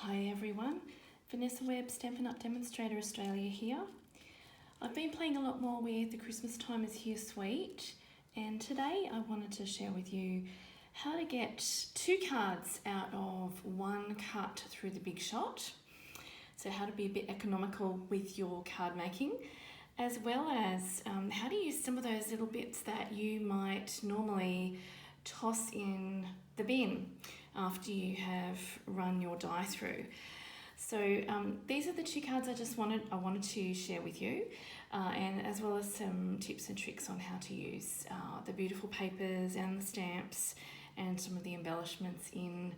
Hi everyone, Vanessa Webb, Stampin Up Demonstrator Australia here. I've been playing a lot more with the Christmas Time is Here suite, and today I wanted to share with you how to get 2 cards out of 1 cut through the Big Shot. So how to be a bit economical with your card making, as well as how to use some of those little bits that you might normally toss in the bin after you have run your die through. So these are the 2 cards I wanted to share with you, and as well as some tips and tricks on how to use the beautiful papers and the stamps and some of the embellishments in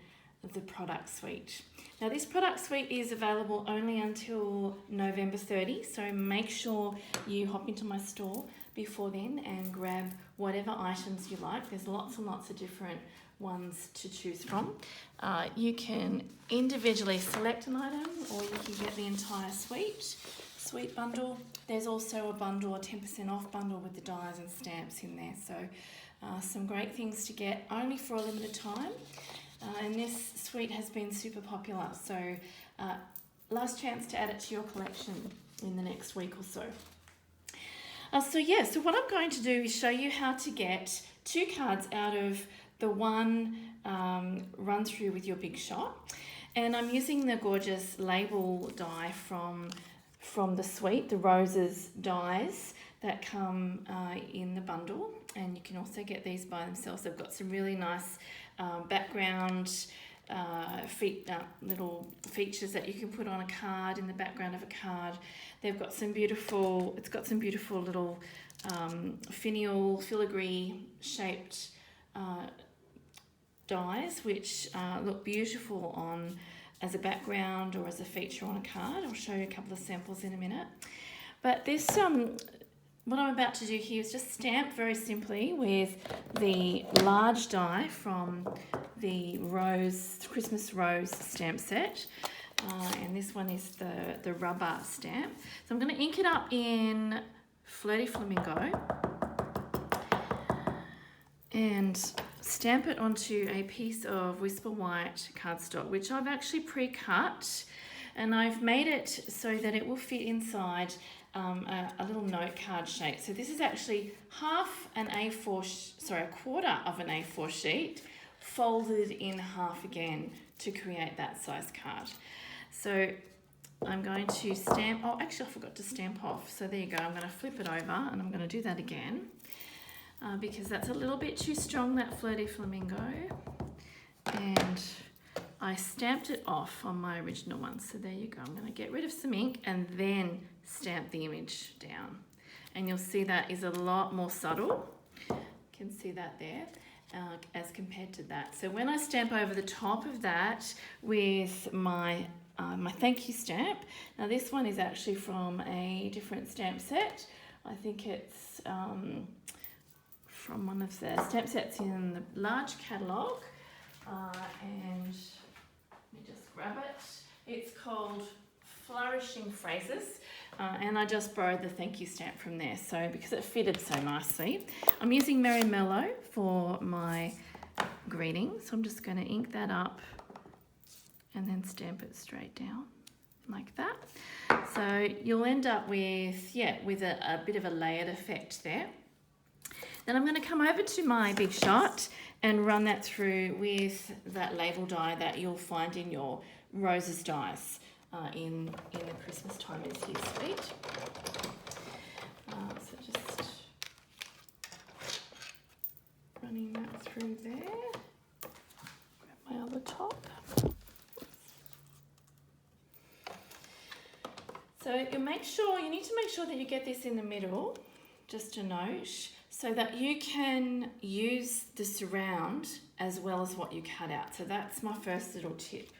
the product suite. Now this product suite is available only until November 30, so make sure you hop into my store before then and grab whatever items you like. There's lots and lots of different ones to choose from. You can individually select an item, or you can get the entire suite bundle. There's also a bundle, a 10% off bundle with the dies and stamps in there. So some great things to get only for a limited time. And this suite has been super popular, so last chance to add it to your collection in the next week or so. So what I'm going to do is show you how to get 2 cards out of the 1 run through with your Big Shot. And I'm using the gorgeous label die from the suite, the roses dies that come in the bundle. And you can also get these by themselves. They've got some really nice background little features that you can put on a card, in the background of a card. They've got some beautiful, it's got some beautiful little filigree shaped dies, which look beautiful on as a background or as a feature on a card. I'll show you a couple of samples in a minute. But this what I'm about to do here is just stamp very simply with the large die from the Christmas Rose stamp set. And this one is the rubber stamp. So I'm going to ink it up in Flirty Flamingo and stamp it onto a piece of Whisper White cardstock, which I've actually pre-cut, and I've made it so that it will fit inside a little note card shape. So this is actually a quarter of an A4 sheet folded in half again to create that size card. So I'm going to stamp, oh actually I forgot to stamp off, so there you go. I'm going to flip it over and I'm going to do that again because that's a little bit too strong, that Flirty Flamingo, and I stamped it off on my original one. So there you go. I'm going to get rid of some ink and then stamp the image down. And you'll see that is a lot more subtle. You can see that there as compared to that. So when I stamp over the top of that with my thank you stamp, now this one is actually from a different stamp set. I think it's from one of the stamp sets in the large catalogue. And let me just grab it. It's called Flourishing Phrases, and I just borrowed the thank you stamp from there, so because it fitted so nicely. I'm using Merry Mellow for my greeting, so I'm just going to ink that up and then stamp it straight down like that. So you'll end up with a bit of a layered effect there. Then I'm going to come over to my Big Shot and run that through with that label die that you'll find in your roses dies in the Christmas Time is Here suite. So just running that through there. Grab my other top. So you need to make sure that you get this in the middle, just a note, so that you can use the surround as well as what you cut out. So that's my first little tip.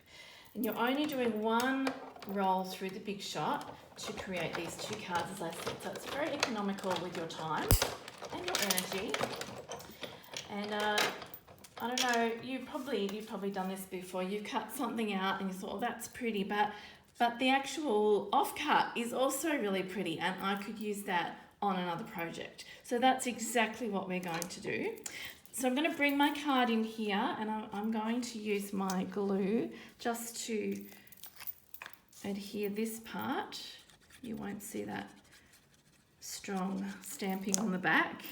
And you're only doing 1 roll through the Big Shot to create these 2 cards, as I said. So it's very economical with your time and your energy. And I don't know, you've probably done this before. You've cut something out and you thought, oh, that's pretty, but the actual offcut is also really pretty, and I could use that on another project. So that's exactly what we're going to do. So I'm going to bring my card in here, and I'm going to use my glue just to adhere this part. You won't see that strong stamping on the back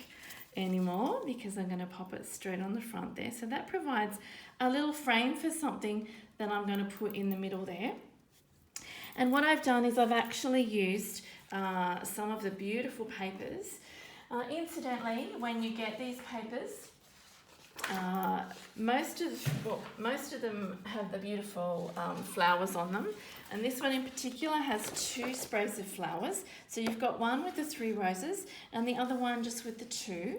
anymore because I'm going to pop it straight on the front there. So that provides a little frame for something that I'm going to put in the middle there. And what I've done is I've actually used some of the beautiful papers. Incidentally, when you get these papers, most of them have the beautiful flowers on them, and this one in particular has 2 sprays of flowers. So you've got one with the 3 roses and the other one just with the 2.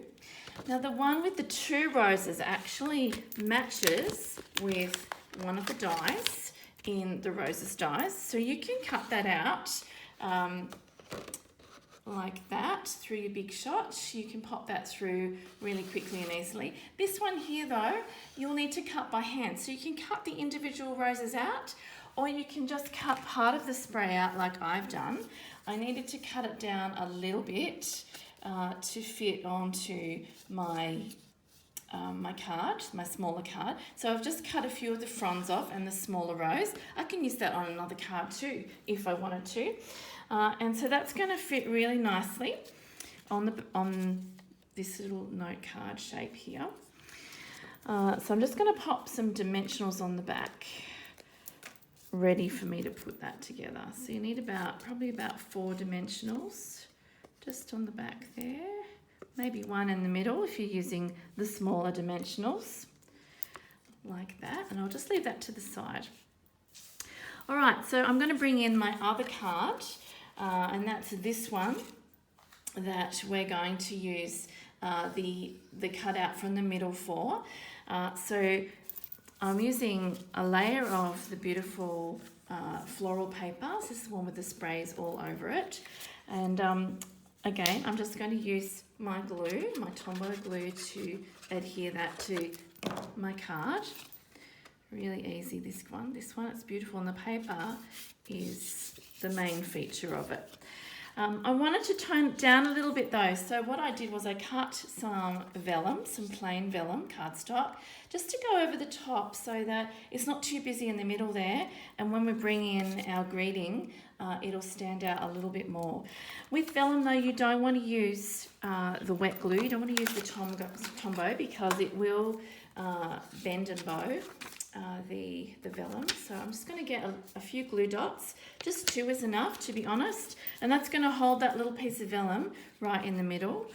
Now the one with the 2 roses actually matches with one of the dies in the roses dies, so you can cut that out like that through your big shot. You can pop that through really quickly and easily. This one here though, you'll need to cut by hand. So you can cut the individual roses out, or you can just cut part of the spray out like I've done. I needed to cut it down a little bit to fit onto my my card, my smaller card. So I've just cut a few of the fronds off and the smaller rose. I can use that on another card too if I wanted to. And so that's going to fit really nicely on this little note card shape here. So I'm just going to pop some dimensionals on the back, ready for me to put that together. So you need probably about 4 dimensionals just on the back there. Maybe 1 in the middle if you're using the smaller dimensionals, like that. And I'll just leave that to the side. All right, so I'm going to bring in my other card, and that's this one that we're going to use the cutout from the middle for. So I'm using a layer of the beautiful floral paper. This is the one with the sprays all over it. And again, I'm just going to use my glue, my Tombow glue, to adhere that to my card. Really easy, this one. This one, it's beautiful, and the paper is the main feature of it. I wanted to tone it down a little bit though, so what I did was I cut some vellum, some plain vellum cardstock, just to go over the top so that it's not too busy in the middle there, and when we bring in our greeting, it'll stand out a little bit more. With vellum though, you don't want to use the wet glue, you don't want to use the Tombow because it will bend and bow the vellum. So I'm just going to get a few glue dots, just 2 is enough to be honest, and that's going to hold that little piece of vellum right in the middle.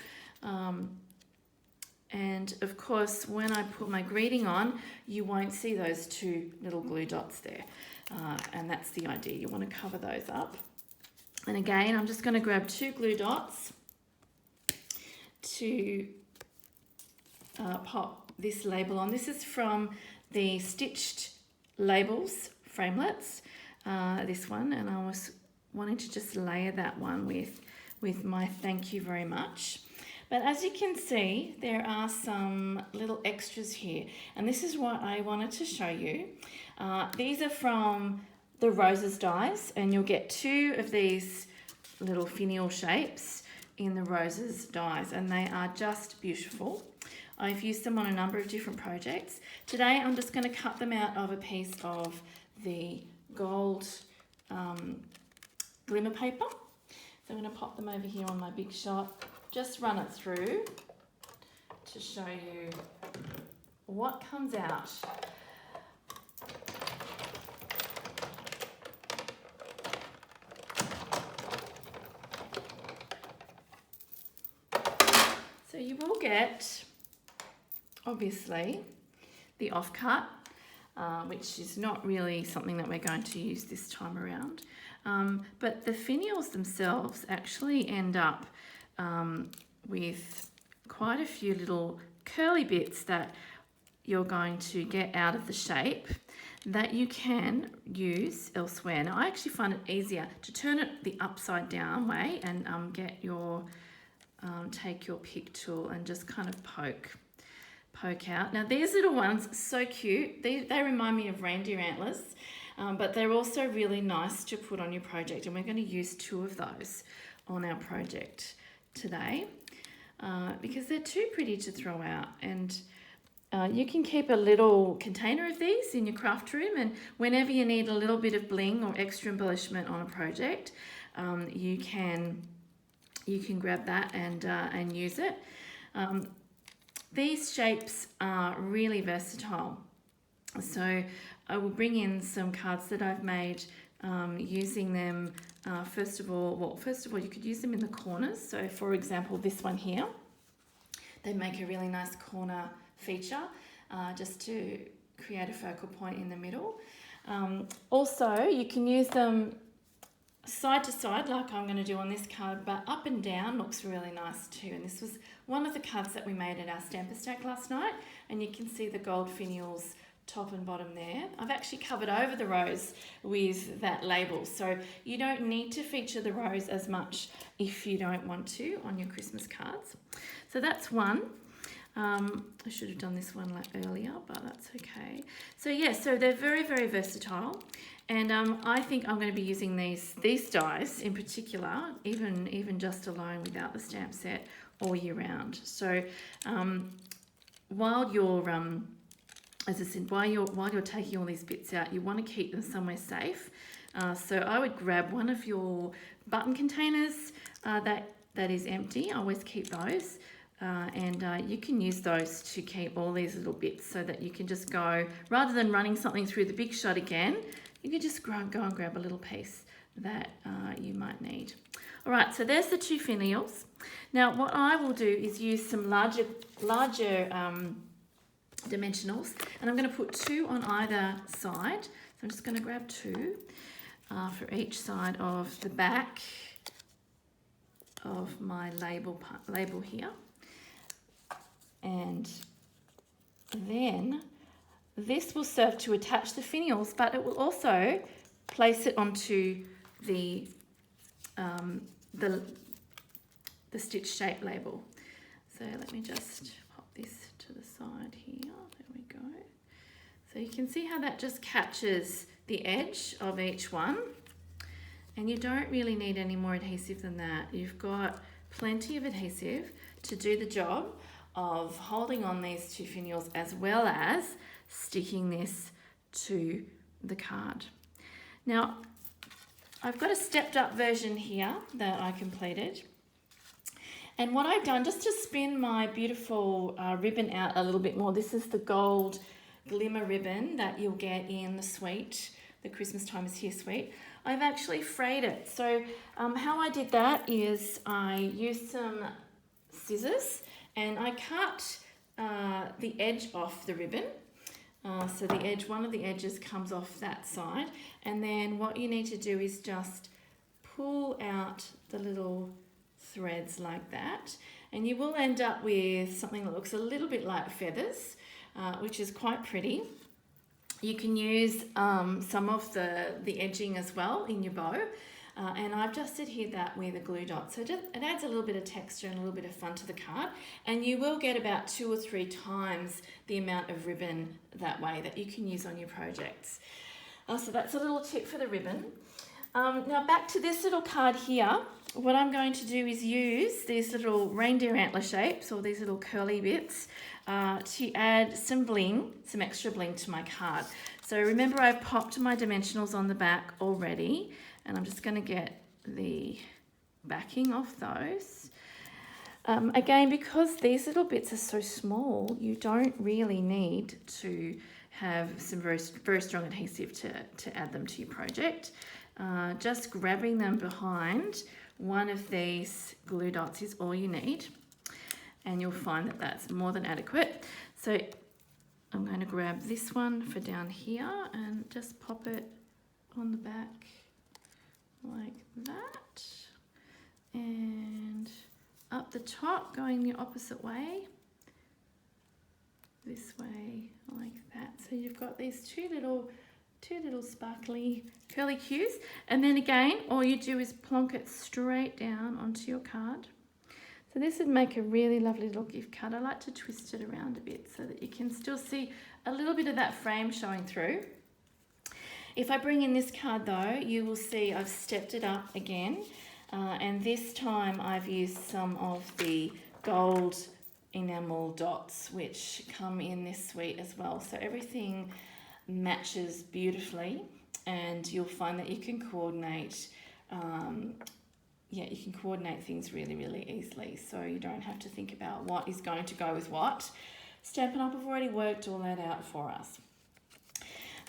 And of course when I put my greeting on, you won't see those 2 little glue dots there, and that's the idea, you want to cover those up. And again, I'm just going to grab 2 glue dots to pop this label on. This is from the Stitched Labels framelits, this one, and I was wanting to just layer that one with my thank you very much. But as you can see, there are some little extras here, and this is what I wanted to show you. These are from the roses dies, and you'll get 2 of these little finial shapes in the roses dies, and they are just beautiful. I've used them on a number of different projects. Today I'm just going to cut them out of a piece of the gold glimmer paper. So I'm going to pop them over here on my big shot, just run it through to show you what comes out. So you will get, obviously, the offcut, which is not really something that we're going to use this time around. But the finials themselves actually end up with quite a few little curly bits that you're going to get out of the shape that you can use elsewhere. Now I actually find it easier to turn it the upside down way and get your take your pick tool and just kind of poke out. Now these little ones are so cute. They remind me of reindeer antlers, but they're also really nice to put on your project, and we're going to use 2 of those on our project today because they're too pretty to throw out. And You can keep a little container of these in your craft room, and whenever you need a little bit of bling or extra embellishment on a project, you can grab that and use it. These shapes are really versatile. So I will bring in some cards that I've made using them. First of all, you could use them in the corners. So for example, this one here, they make a really nice corner feature just to create a focal point in the middle. Also, you can use them side to side like I'm going to do on this card, but up and down looks really nice too. And this was one of the cards that we made at our Stamper Stack last night, and you can see the gold finials top and bottom there. I've actually covered over the rose with that label, so you don't need to feature the rose as much if you don't want to on your Christmas cards. So that's one. I should have done this one like earlier, but that's okay. So yeah, so they're very, very versatile, and I think I'm going to be using these dies in particular, even just alone without the stamp set, all year round. So while you're as I said, while you're taking all these bits out, you want to keep them somewhere safe. So I would grab one of your button containers that is empty. I always keep those. And you can use those to keep all these little bits so that you can just go, rather than running something through the big shot again, you can just go and grab a little piece that you might need. All right, so there's the two finials. Now what I will do is use some larger dimensionals, and I'm going to put two on either side. So I'm just going to grab two for each side of the back of my label here. And then this will serve to attach the finials, but it will also place it onto the stitch shape label. So let me just pop this to the side here. There we go. So you can see how that just catches the edge of each one, and you don't really need any more adhesive than that. You've got plenty of adhesive to do the job of holding on these two finials as well as sticking this to the card. Now I've got a stepped up version here that I completed, and what I've done, just to spin my beautiful ribbon out a little bit more, this is the gold glimmer ribbon that you'll get in the suite, the Christmas Time Is Here suite. I've actually frayed it. So how I did that is I used some scissors and I cut the edge off the ribbon. So the edge, one of the edges comes off that side, and then what you need to do is just pull out the little threads like that, and you will end up with something that looks a little bit like feathers, which is quite pretty. You can use some of the edging as well in your bow, and I've just adhered that with a glue dot, so it adds a little bit of texture and a little bit of fun to the card, and you will get about 2 or 3 times the amount of ribbon that way that you can use on your projects. So that's a little tip for the ribbon. Now back to this little card here. What I'm going to do is use these little reindeer antler shapes, or these little curly bits, to add some bling, some extra bling to my card. So remember, I've popped my dimensionals on the back already, and I'm just going to get the backing off those. Again, because these little bits are so small, you don't really need to have some very, very strong adhesive to add them to your project. Just grabbing them behind one of these glue dots is all you need, and you'll find that that's more than adequate. So I'm going to grab this one for down here and just pop it on the back like that, and up the top going the opposite way, this way like that. So you've got these two little sparkly curly cues, and then again all you do is plonk it straight down onto your card. So this would make a really lovely little gift card. I like to twist it around a bit so that you can still see a little bit of that frame showing through. If I bring in this card though, you will see I've stepped it up again, and this time I've used some of the gold enamel dots, which come in this suite as well. So everything matches beautifully, and you'll find that you can coordinate you can coordinate things really, really easily, so you don't have to think about what is going to go with what. Stampin' Up! Have already worked all that out for us.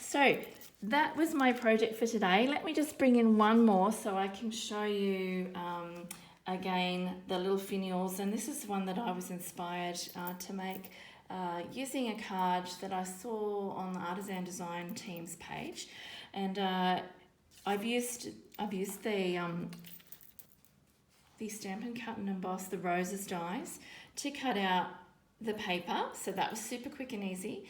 So that was my project for today. Let me just bring in one more so I can show you again the little finials, and this is one that I was inspired to make using a card that I saw on the Artisan Design team's page, and I've used the Stampin' Cut and Emboss, the roses dies, to cut out the paper. So that was super quick and easy.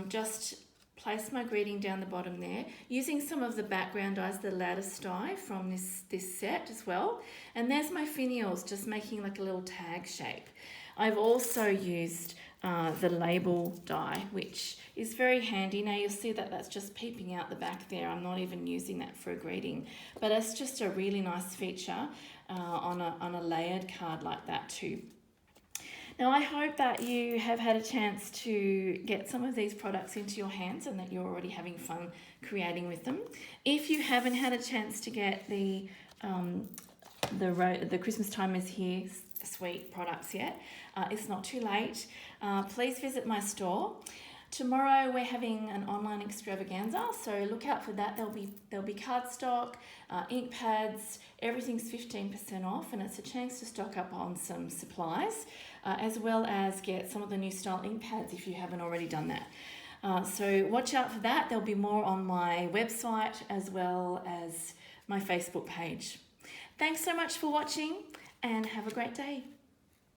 Just place my greeting down the bottom there, using some of the background dies, the lattice die from this set as well. And there's my finials, just making like a little tag shape. I've also used the label die, which is very handy. Now you'll see that that's just peeping out the back there. I'm not even using that for a greeting, but it's just a really nice feature on a layered card like that too. Now I hope that you have had a chance to get some of these products into your hands and that you're already having fun creating with them. If you haven't had a chance to get the Christmas Time Is Here suite products yet, it's not too late. Please visit my store. Tomorrow we're having an online extravaganza, so look out for that. There'll be cardstock, ink pads, everything's 15% off, and it's a chance to stock up on some supplies, as well as get some of the new style ink pads if you haven't already done that. So watch out for that. There'll be more on my website as well as my Facebook page. Thanks so much for watching, and have a great day.